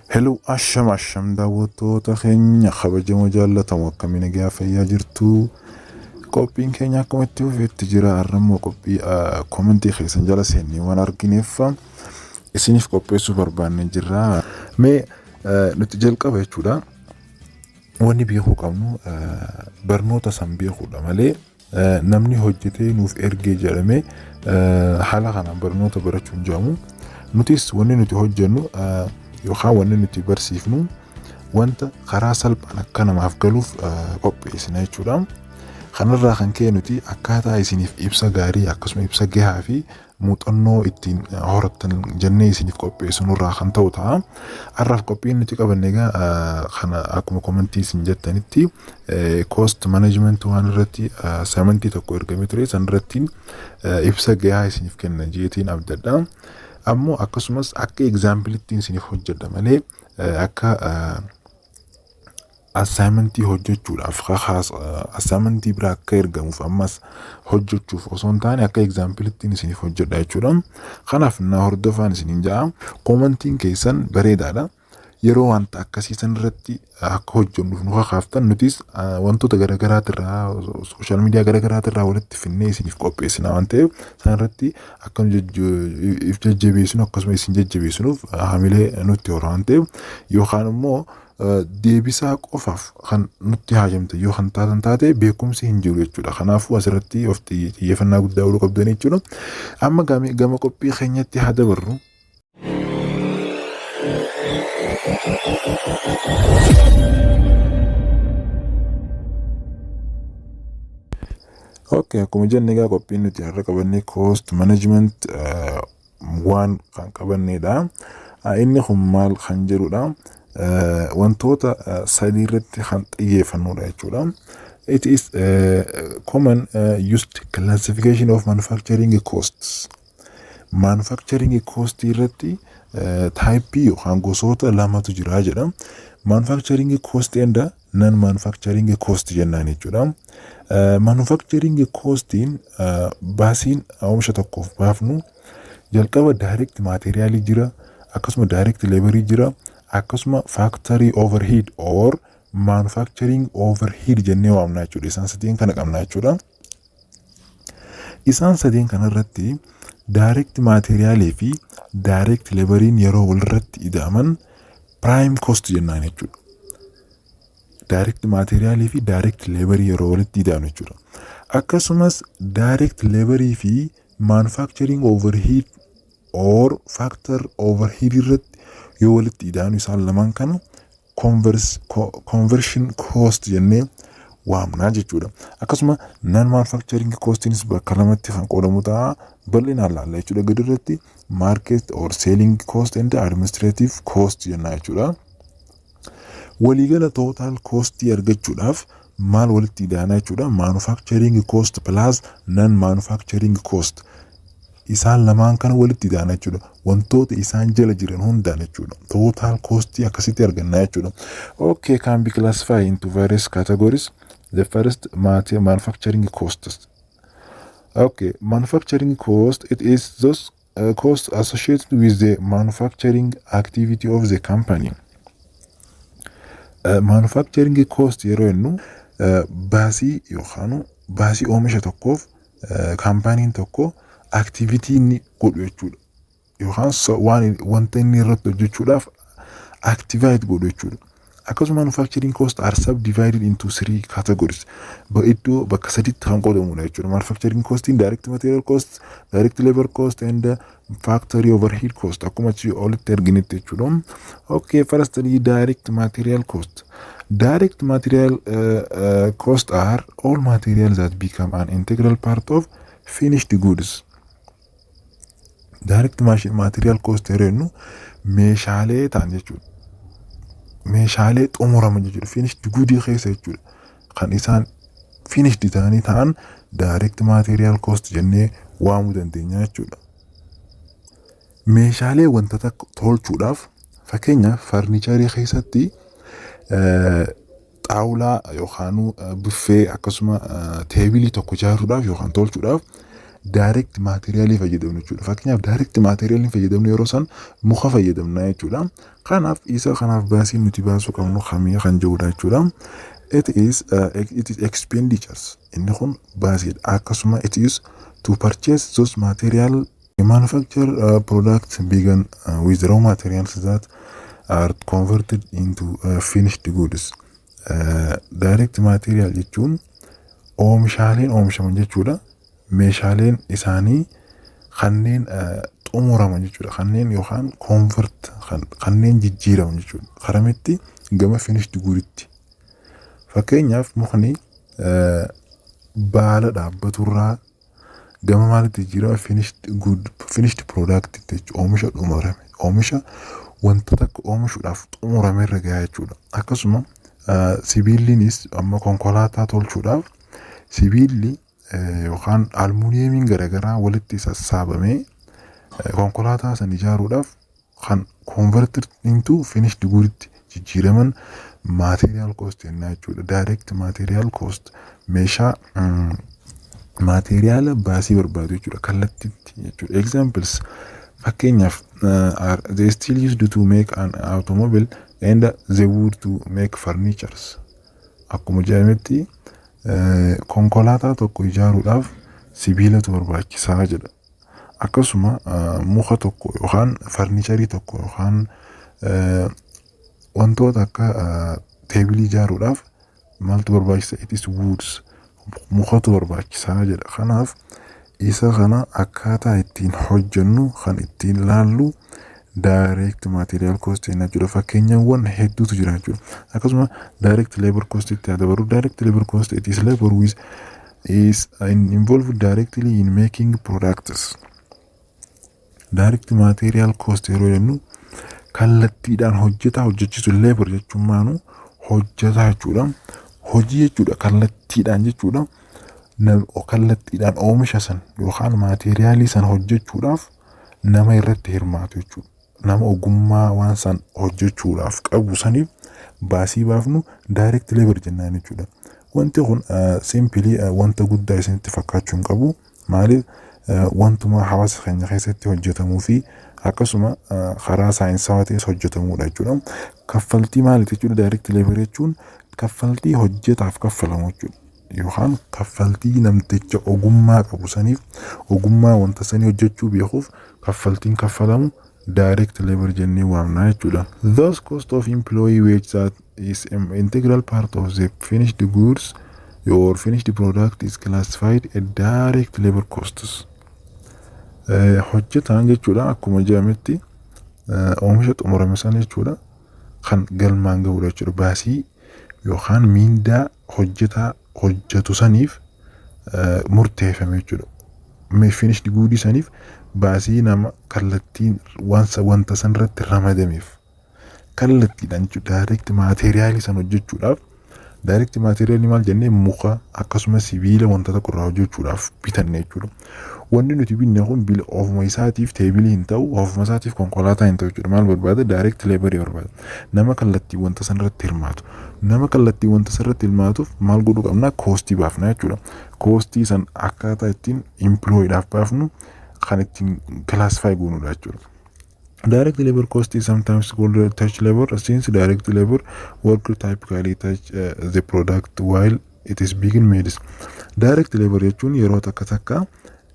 Hello asham daawwattoota keenya kabajamoo jaallatamoo akkamiin fayyaa jirtu. Qophiin keenya akkuma itti fufeetti jira. Har'ammoo qophii komentii keessan jala seennee waan argineef isiniif qopheessuu barbaannee jirra. Mee nuti jalqaba jechuudha. Wanni beekuu qabnu barnoota san beekuudha malee namni hojjetee nuuf ergee jedhamee haala kanaan barnoota barachuun jedhamu. Nutis wanni nuti hojjennu yookaan wanni nuti barsiifnu wanta karaa salphaan akka namaaf galuuf qopheessina jechuudha. Kanarraa kan ka'e nuti akkaataa isiniif ibsa gaarii akkasuma ibsa gahaa fi muuxannoo ittiin horattan jennee isiniif qopheessinurraa kan ta'u ta'a. Har'aaf qophiin nuti qabanne egaa kana akkuma komentii isin jettanitti cost management waan irratti assignmentii tokko ergamee ture san irratti ibsa gahaa isiniif kenna jeetiin abdadha. Ammoo akkasumas akka example-ittiin isiniif hojjedha malee akka assignmentii hojjechuudhaaf assignmentii biraa akka ergamuuf ammas hojjechuuf osoo hin taane akka example-ittiin isiniif hojjedha jechuudha. Kanaaf na hordofaan isiniin ja'a. Komentiin keessan bareedaadha. Yeroo wanta akkasiisan irratti akka hojjennuuf nu kakaaftan nutis wantoota garaagaraatirraa sooshaal miidiyaa garaagaraatirraa walitti finnee isiniif qopheessina waan ta'eef san irratti akka nu jajjabeessinu akkasuma isin jajjabeessinuuf hamilee nutti hora waan ta'eef yookaan immoo deebisaa qofaaf kan nutti haajamte yoo kan taatan taate beekumsi hin jiru jechuudha. Kanaafuu asirratti of xiyyeeffannaa guddaa godhuu qabdan jechuudha. Amma gama qophii keenyatti haa dabarru. Okay, akkuma jenne egaa qophiin nuti har'a qabannee cost management waan kan qabannedha. Inni kun maal kan jedhudha. Wantoota sadii irratti kan xiyyeeffannudha jechuudha. It is common used classification of manufacturing costs. Manufacturing cost irratti type yookaan gosoota lamatu jira jedha. Manufacturing cost and non-manufacturing cost jennaan jechuudha. Manufacturing costiin baasiin oomisha tokkoof baafnu jalqaba direct material jira, akkasuma direct labor jira, akkasuma factory overhead or manufacturing overhead jennee waamna jechuudha. Isaan sadeen kana qabna jechuudha. Isaan sadeen kanarratti direct material fi direct laboriin yeroo walirratti ida'aman prime cost jennaan jechuudha. Direct material fi direct labor yeroo walitti ida'an jechuudha. Akkasumas direct labor fi manufacturing overhead or factor overhead irratti yoo walitti ida'an isaan lamaan kana conversion cost jennee waamna jechuudha. Akkasuma non manufacturing costinis bakka lamatti kan qoodamu ta'a. Bal'inaan laalla jechuudha. Gadi irratti market or selling cost and administrative cost jenna jechuudha. Waliigala total cost argachuudhaaf maal walitti ida'ana jechuudha. Manufacturing cost plus non manufacturing cost. Isaan lamaan kana walitti ida'ana jechuudha. Wantoota isaan jala jiran hundaan jechuudha. Total cost akkasitti arganna jechuudha. Okay, can be classified into various categories. The first manufacturing costs. Okay, manufacturing cost, it is those costs associated with the manufacturing activity of the company. Manufacturing cost yeroo jennu baasii yookaan baasii oomisha tokkoof kaampaaniin tokko activity inni godhu jechuudha. Yookaan wanta inni irratti hojjechuudhaaf activate godhu jechuudha. Akkasuma manufacturing costs are subdivided into three categories. Iddoo bakka sadiitti kan qoodamudha jechuudha. Manufacturing cost in direct material cost, direct labor cost and factory overhead cost. Akkuma achi olitti arginetti jechuudha. Okay, firstly direct material cost. Direct material cost are all materials that become an integral part of finished goods. Direct material cost yeroo jennu meeshaalee ta'an jechuudha. Meeshaalee xumuraman jechuudha. Finished good keessa jechuudha. Kan isaan finished ta'anii ta'an direct material cost jennee waamuu dandeenya jechuudha. Meeshaalee wanta tokko tolchuudhaaf fakkeenyaaf farniicharii keessatti xaawulaa yookaan buffee akkasuma teebilii tokko ijaaruudhaaf yookaan tolchuudhaaf direct material fayyadamnu jechuudha. Fakkeenyaaf direct material fayyadamnu yeroo san muka fayyadamna jechuudha. Kanaaf isa kanaaf baasii nuti baasuu qabnu kamii kan jedhudha jechuudha. It is expenditures. Inni kun baasii akkasuma it is to purchase those material manufacture products began with raw materials that are converted into finished goods. Direct material jechuun oomishaaleen oomishaman jechuudha. Meeshaaleen isaanii kanneen xumuraman jechuudha. Kanneen yookaan convert kanneen jijjiiraman jechuudha. Karamitti gama finished gooditti. Fakkeenyaaf mukni baala dhaabbaturraa gama maalitti jijjiirama finished product jechuudha. Oomisha xumurame. Oomisha wanta takka oomishuudhaaf xumurame irra gahaa jechuudha. Akkasuma sibiilliinis amma konkolaataa tolchuudhaaf sibiilli yookaan almuuniyeemiin garaagaraa walitti sassaabamee konkolaataa san ijaaruudhaaf kan converted into finished gooditti jijjiiraman material cost jennaa jechuudha. Direct material cost meeshaa materiaala baasii barbaadu jechuudha. Kallattiitti jechuudha. Examples fakkeenyaaf they still used to make an automobile and they would to make furnitures. Akkuma jedhametti konkolaataa tokko ijaaruudhaaf sibiilatu barbaachisaa jedha. Akkasuma muka tokko yookaan farnicharii tokko yookaan wantoota akka teebilii ijaaruudhaaf maaltu barbaachisa? It is woods. Mukatu barbaachisaa jedha. Kanaaf isa kana akkaataa ittiin hojjennu kan ittiin ilaallu direct material cost jennaa jechuudha. Fakkeenyawwan hedduutu jira jechuudha. Akkasuma direct labor cost itti dabalu. Direct labor cost it is labor which is involved directly in making products. Direct material cost yeroo jennu kallattiidhaan hojjechiisu labor jechuun maanu hojjetaa jechuudha. Hojii jechuudha kallattiidhaan jechuudha. Kallattiidhaan oomisha san yookaan materiaalii san hojjechuudhaaf nama irratti hirmaatu jechuudha. Nama ogummaa waan san hojjechuudhaaf qabu saniif baasii baafnu direct labor jennaan jechuudha. Wanti kun simply wanta guddaa isinitti fakkaachuu hin qabu. Maaliif wantuma hawaasa keenya keessatti hojjetamuu fi akkasuma karaa saayinsawaatiin hojjetamuudha jechuudha. Kaffaltii maaliiti jechuudha? Direct labor jechuun kaffaltii hojjetaaf kaffalamu jechuudha. Yookaan kaffaltii namticha ogummaa qabu saniif ogummaa wanta sanii hojjechuu beekuuf kaffaltiin kaffalamu direct labor jennee waamna jechuudha. Those cost of employee wage that is an integral part of the finished goods or finished product is classified as direct labor costs. Hojjetaan jechuudha akkuma jedhametti oomisha xumurame sana jechuudha kan galmaan gahudha jechuudha. Baasii yookaan miindaa hojjetaa hojjetu saniif murteeffame jechuudha. Finished goodii saniif baasii nama kallattiin wanta san irratti ramadameef kallattiidhaan jechuudha. Direct materiaalii san hojjechuudhaaf direct materiaalii maal jennee muka akkasuma sibiila wanta tokko irraa hojjechuudhaaf bitanne jechuudha. Wanni nuti binne kun bil ofuma isaatiif teebilii hin ta'u ofuma isaatiif konkolaataa hin ta'u jechuudha. Maal barbaada? Direct labor barbaada. Nama kallattii wanta san irratti hirmaatu. Nama kallattii wanta san irratti hirmaatuuf maal godhuu qabna? Koostii baafna jechuudha. Koostii san akkaataa ittiin employeedhaaf baafnu kan ittiin classify goonudha jechuudha. Direct labor cost is sometimes called touch labor since direct labor worker typically touch the product while it is being made. Direct labor jechuun yeroo takka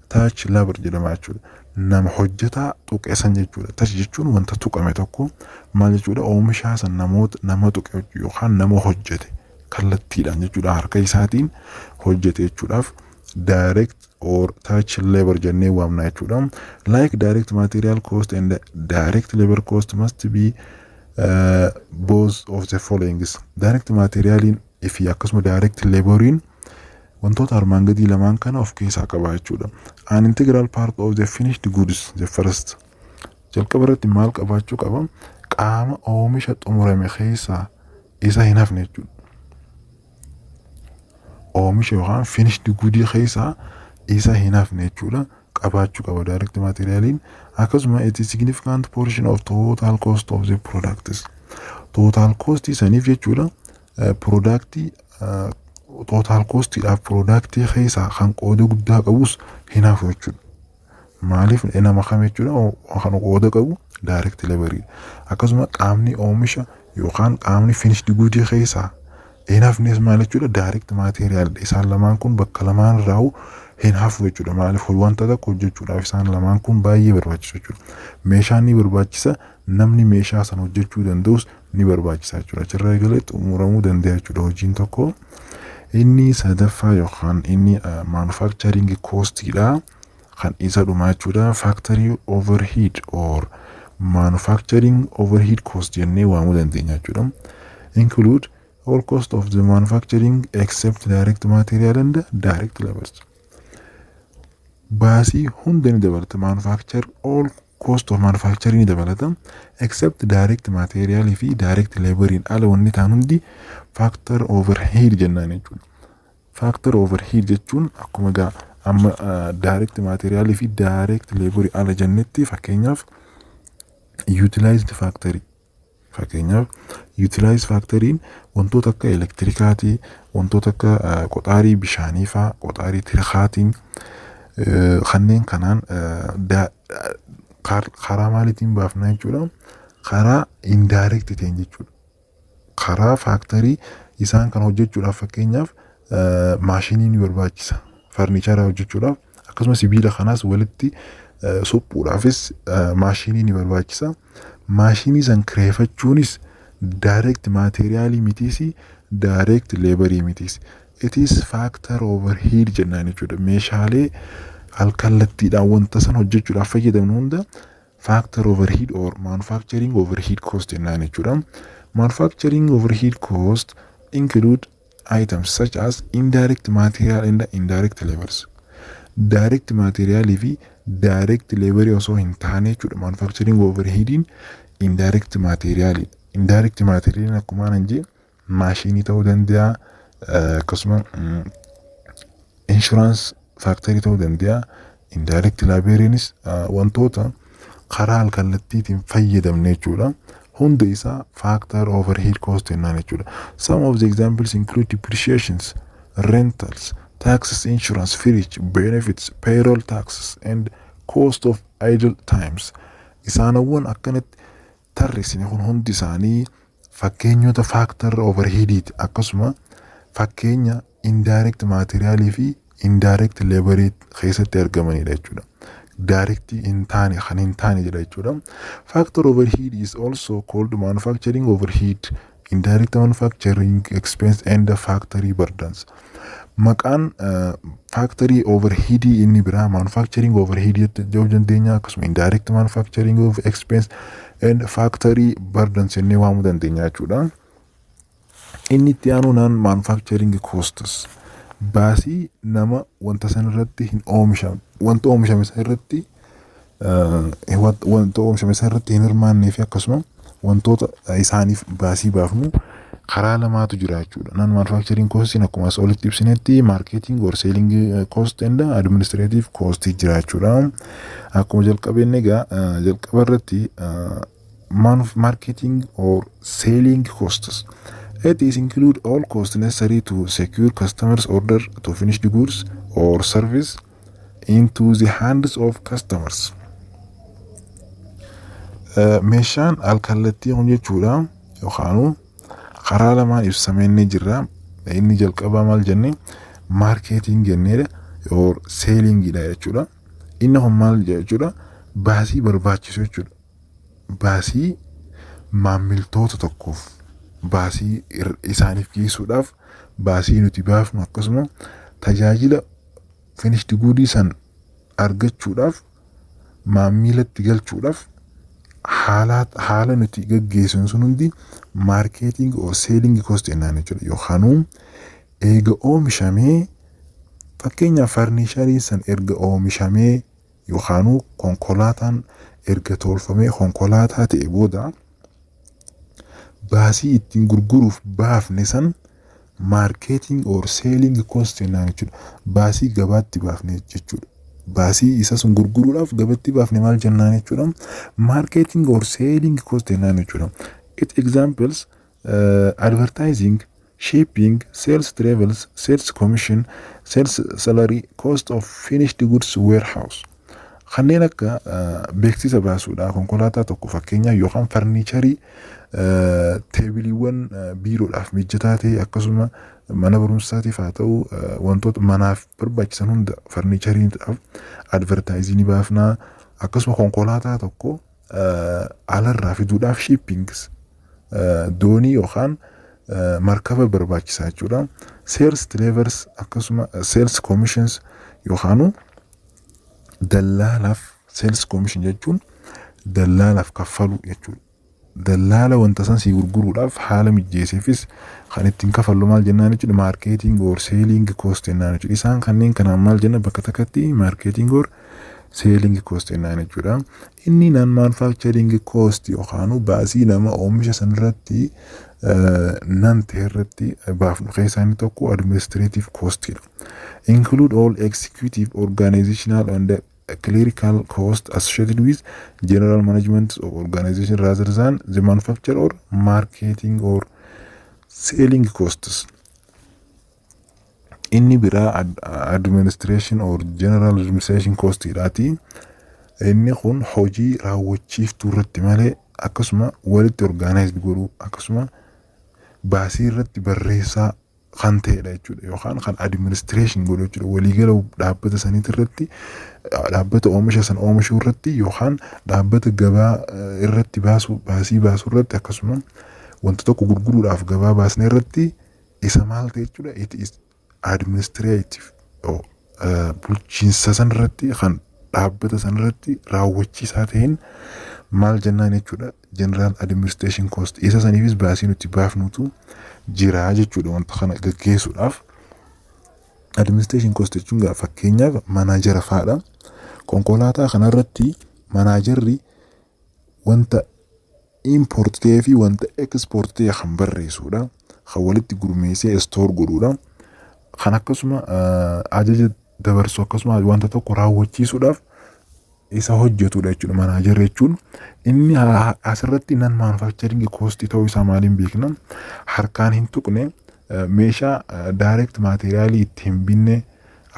touch labor jedhama jechuudha. Nama hojjetaa tuqeessan jechuudha. Touch jechuun wanta tuqame tokko maal jechuudha? Oomishaa san nama tuqe yookaan nama hojjete kallattiidhaan jechuudha. Harka isaatiin hojjete jechuudhaaf direct or touch labor jennee waamna jechuudha. Like direct material cost and direct labor cost must be both of the following. Direct materialiin fi akkasuma direct laboriin wantoota armaan gadii lamaan kana of keessaa qaba jechuudha. An integral part of the finished goods the first. Jalqaba irratti maal qabaachuu qaba? Qaama oomisha xumurame keessaa isa hin hafne jechuudha. Oomisha yookaan finished goodii keessaa isa hin hafne jechuudha. Qabaachuu qaba direct materialiin. Akkasuma it is significant portion of total cost of the products. Total cost saniif jechuudha. Productii total costiidhaaf productii keessaa kan qooda guddaa qabus hin hafu jechuudha. Maaliif nama kam jechuudha kan qooda qabu direct labor. Akkasuma qaamni oomisha yookaan qaamni finished goods keessaa hin hafnes maal jechuudha direct material. Isaan lamaan kun bakka lamaan irraa hin hafu jechuudha. Maaliif wanta tokko hojjechuudhaaf isaan lamaan kun baay'ee barbaachisu jechuudha. Meeshaan ni barbaachisa, namni meeshaa sana hojjechuu danda'us ni barbaachisa jechuudha. Achirraa eegalee xumuramuu danda'a jechuudha hojiin tokko. Inni sadaffaa yookaan inni manufacturing costiidha. Kan isa dhumaa jechuudha factory overhead or manufacturing overhead cost jennee waamuu dandeenya jechuudha. Include all cost of the manufacturing except direct material and direct labor. Baasii hunda ni dabalata manufacture all cost of manufacturing ni dabalata except direct material fi direct labor in ala wanni taan hundi factor overhead jennaan jechuudha. Factor overhead jechuun akkuma gaa amma direct material fi direct labor ala jennetti fakkeenyaaf utilized factory. Fakkeenyaaf utilized factory'n wantoota akka elektirikaatii, wantoota akka qoxaarii bishaanii faa, qoxaarii tirkaatiin kanneen kanaan karaa maaliitiin baafna jechuudha. Karaa indirect ta'een jechuudha. Karaa factory isaan kan hojjechuudhaaf fakkeenyaaf maashinii ni barbaachisa. Farnichara hojjechuudhaaf akkasumas sibiila kanaas walitti suphuudhaafis maashinii ni barbaachisa. Maashinii san kireeffachuunis direct material mitiis direct labor mitiis. It is factor overhead jennaan jechuudha. Meeshaalee alkallattiidhaan wanta san hojjechuudhaaf fayyadamnu hunda factor overhead or manufacturing overhead cost jennaan jechuudha. Manufacturing overhead cost include items such as indirect material and indirect labors. Direct material fi direct labor osoo hin taane jechuudha. Manufacturing overheadin indirect material. Indirect material akkuma nanjee maashinii ta'uu danda'a. Akkasuma insurance factory ta'uu danda'a. Indirect laboriinis wantoota karaa alkallattiitiin fayyadamne jechuudha. Hunda isaa factor overhead cost jennaan jechuudha. Some of the examples include depreciations, rentals, taxes, insurance, fridge, benefits, payroll taxes, and cost of idle times. Isaanawwan akkanatti tarreessine kun hundi isaanii fakkeenyota factor overheadiiti. Akkasuma fakkeenya indirect materialii fi indirect labor keessatti argamanidha jechuudha. Direct in taane kan hin taane jedha jechuudha. Factor overhead is also called manufacturing overhead, indirect manufacturing expense and factory burdens. Maqaan factory overhead inni biraa manufacturing overhead jedhuu dandeenya. Akkasuma indirect manufacturing of expense and factory burdens jennee waamuu dandeenya jechuudha. Inni itti aanuunaan manufacturing costs. Baasii nama wanta san irratti hin oomishame, wanta oomishame san irratti hin hirmaannee fi akkasuma wantoota isaaniif baasii baafnu karaa lamaatu jira jechuudha. Nan manufacturing cost akkuma as olitti ibsinetti marketing or selling cost and administrative cost jira jechuudha. Akkuma jalqabeen egaa jalqaba irratti marketing or selling costs. It is include all costs necessary to secure customers' order to finish the goods or service into the hands of customers. Meeshaan alkallattii kun jechuudha yookaan karaa lamaan ibsamee jira. Inni jalqabaa maal jenne marketing jenneedha or selling dha jechuudha. Inni kun maal jechuudha baasii barbaachisu jechuudha. Baasii maamiltoota tokkoof baasii isaaniif geessuudhaaf baasii nuti baafnu akkasuma tajaajila finished goods san argachuudhaaf maamilatti galchuudhaaf haala nuti gaggeessinu sun hundi marketing or selling cost jennaan jechuudha. Yookaan eega oomishamee fakkeenyaaf farniishariin san erga oomishamee yookaan konkolaataan erga tolfamee konkolaataa ta'e booda baasii ittiin gurguruuf baafne san marketing or selling cost jennaan jechuudha. Baasii gabaatti baafne jechuudha. Baasii isa sun gurguruudhaaf gabaatti baafne maal jennaan jechuudha. Marketing or selling cost jennaan jechuudha. It examples advertising, shipping, sales travels, sales commission, sales salary, cost of finished goods warehouse. Kanneen akka beeksisa baasuudha konkolaataa tokko fakkeenyaa yookaan farniicharii teebiliiwwan biiroodhaaf mijataa ta'e akkasuma mana barumsaatiif haa ta'u wantoota manaaf barbaachisan hunda farniichariidhaaf advertaayizii baafnaa akkasuma konkolaataa tokko alarraa fiduudhaaf shippings doonii yookaan markaba barbaachisaa jechuudha. Sales travels akkasuma sales commissions yookaan dallaalaaf sales commission jechuun dallaalaaf kaffalu jechuudha. Dallaala wanta san si gurguruudhaaf haala mijeesseefis kan ittiin kafallu maal jennaan jechuudha marketing or selling cost jennaan jechuudha. Isaan kanneen kanaan maal jenna bakka takkatti marketing or selling cost jennaan jechuudha. Inni non manufacturing cost yookaan baasii nama oomisha san irratti nan ta'e irratti baafnu keessaa inni tokko administrative cost dha. Include all executive, organizational and clerical cost associated with general management of organization rather than the manufacture or marketing or selling costs. Inni biraa administration or general administration cost idhaati. Inni kun hojii raawwachiiftuu irratti malee akkasuma walitti organized godhuu akkasuma baasii irratti barreessaa kan ta'edha jechuudha yookaan kan administration godhu jechuudha waliigala dhaabbata saniitti irratti dhaabbata oomisha san oomishuu irratti yookaan dhaabbata gabaa irratti baasii baasuu irratti akkasuma wanta tokko gurguruudhaaf gabaa baasne irratti isa maal ta'e jechuudha it is administrative bulchiinsa san irratti kan dhaabbata san irratti raawwachiisaa ta'een maal jennaan jechuudha general administration cost isa saniifis baasii nuti baafnutu jira jechuudha wanta kana gaggeessuudhaaf. Administration cost jechuun fakkeenyaaf manaajara fa'aadha. Konkolaataa kanarratti manaajarri wanta import ta'ee fi wanta export ta'e kan barreessuudha. Kan walitti gurmeessee store godhuudha. Kan akkasuma ajaja dabarsu akkasuma wanta tokko raawwachiisuudhaaf isa hojjetudha jechuudha manaajarri jechuun. Inni asirratti non manufacturing cost ta'uu isaa maaliin beekna harkaan hin tuqne meeshaa direct material ittiin binne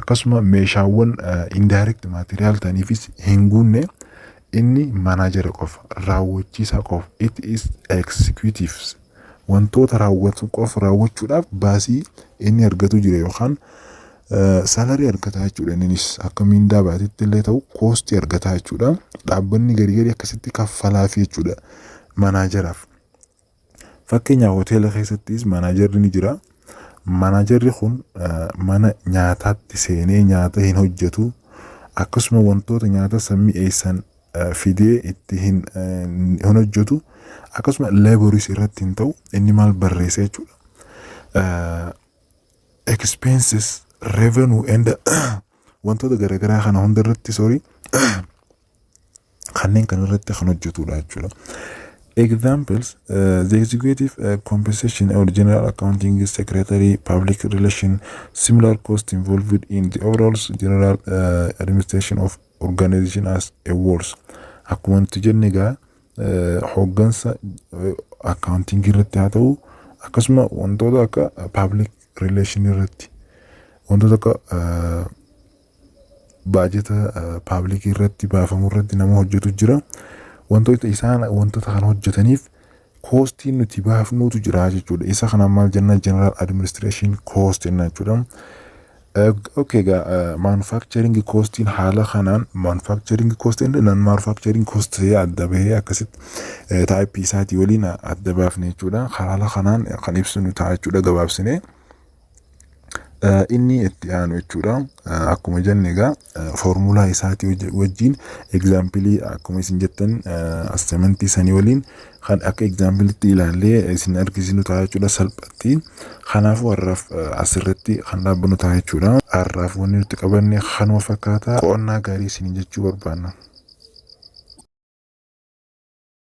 akkasuma meeshaawwan indirect material ta'aniifis hin guunne inni manaajara qofa raawwachiisaa qofa it is executives wantoota raawwatu qofa raawwachuudhaaf baasii inni argatu jira yookaan salary argataa jechuudha. Innis akka mindaa baatitti illee ta'u cost argataa jechuudha. Dhaabbanni garii akkasitti kaffalaafi jechuudha manaajaraaf. Fakkeenyaaf hoteela keessattis manaajarri ni jira. Manaajarri kun mana nyaataatti seenee nyaata hin hojjetu akkasuma wantoota nyaata sammii eessan fidee itti hin hojjetu akkasuma laboris irratti hin ta'u inni maal barreessa jechuudha. Expenses revenue and wantoota garaagaraa kana hunda irratti kanneen kan irratti kan hojjetudha jechuudha. Examples the executive compensation or general accounting secretary public relation similar cost involved in the overall general administration of organization as a whole. Akkuma nuti jenne egaa hooggansa accounting irratti haa ta'u akkasuma wantoota akka public relation irratti wantoota akka baajeta public irratti baafamu irratti nama hojjetu jira. Wantoota isaan wantoota kan hojjetaniif coostiin nuti baafnuutu jira jechuudha. Isa kana maal jenna general administration cost jenna jechuudha. Okay manufacturing costiin haala kanaan manufacturing cost and non manufacturing cost adda bahee akkasitti type isaatii waliin adda baafne jechuudha. Haala kanaan kan ibsinu ta'a jechuudha gabaabsine. Inni itti aanu jechuudha. Akkuma jenne egaa formulaa isaatii wajjin example akkuma isin jettan assignment isanii waliin kan akka example-tti ilaallee isin argisiisnu ta'a jechuudha salphatti. Kanaafuu har'aaf asirratti kan dhaabbannu ta'a jechuudha. Har'aaf wanni nuti qabanne kanuma fakkaata. Qo'annaa gaarii isin jechuu barbaanna.